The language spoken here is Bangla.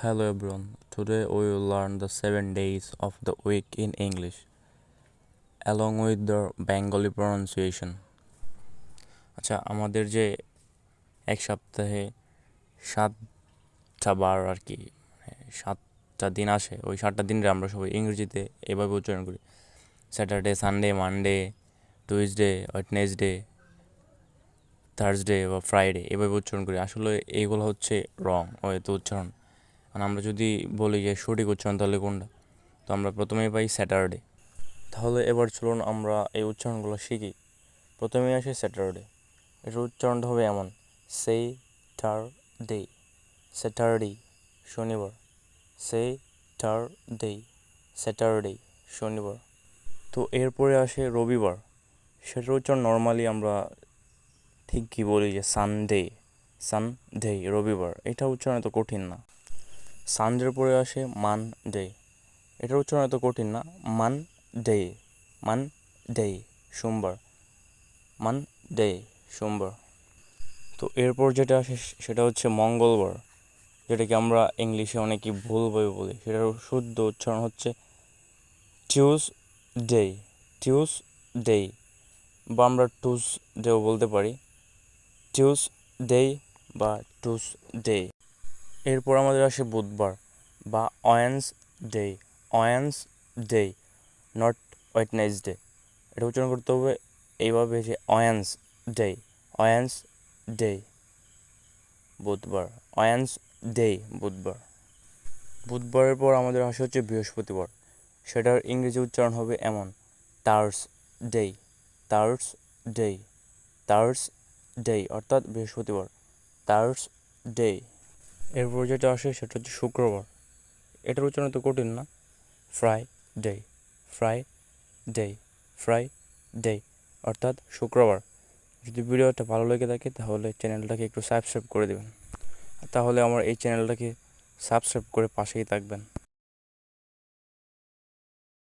Hello everyone. Today we will learn the 7 days of the week in English along with the Bengali pronunciation. আচ্ছা আমাদের যে এক সপ্তাহে 7টা বার আর কি 7টা দিন আসে ওই 7টা দিনরে আমরা সবাই ইংরেজিতে এভাবে উচ্চারণ করি: Saturday, Sunday, Monday, Tuesday, Wednesday, Thursday বা ফ্রাইডে এভাবে উচ্চারণ করি। আসলে এইগুলো হচ্ছে রং ওয়েতে উচ্চারণ। আর আমরা যদি বলি যে সঠিক উচ্চারণ তাহলে কোনটা, তো আমরা প্রথমেই পাই স্যাটারডে। তাহলে এবার চলুন আমরা এই উচ্চারণগুলো শিখি। প্রথমেই আসে স্যাটারডে। এটার উচ্চারণটা হবে এমন: স্যাটারডে, স্যাটারডে শনিবার, স্যাটারডে, স্যাটারডে শনিবার। তো এরপরে আসে রবিবার। সেটার উচ্চারণ নর্মালি আমরা ঠিক কী বলি যে সানডে, সানডে রবিবার। এটা উচ্চারণ এত কঠিন না। সানডের পরে আসে মানডে। এটার উচ্চারণ এত কঠিন না। মানডে, মানডে সোমবার, মানডে সোমবার। তো এরপর যেটা আসে সেটা হচ্ছে মঙ্গলবার, যেটাকে আমরা ইংলিশে অনেকেই ভুলভাবে বলি। সেটার শুদ্ধ উচ্চারণ হচ্ছে টিউসডে, টিউসডে, বা আমরা টুসডেও বলতে পারি, টিউসডে বা টুসডে। এরপর আমাদের আসে বুধবার বা ওয়েডনেসডে, ওয়েডনেসডে নট ওয়েডনেসডে। এটা উচ্চারণ করতে হবে এইভাবে যে ওয়েডনেসডে, ওয়েডনেসডে বুধবার, ওয়েডনেসডে বুধবার। বুধবারের পর আমাদের আসে হচ্ছে বৃহস্পতিবার। সেটার ইংরেজি উচ্চারণ হবে এমন: থার্সডে, থার্সডে, থার্সডে অর্থাৎ বৃহস্পতিবার, থার্সডে। এরপর যেটা আসে সেটা হচ্ছে শুক্রবার। এটার উচ্চারণ তো কঠিন না। ফ্রাইডে, ফ্রাইডে, ফ্রাইডে অর্থাৎ শুক্রবার। যদি ভিডিওটা ভালো লেগে থাকে তাহলে চ্যানেলটাকে একটু সাবস্ক্রাইব করে দেবেন। তাহলে আমার এই চ্যানেলটাকে সাবস্ক্রাইব করে পাশেই থাকবেন।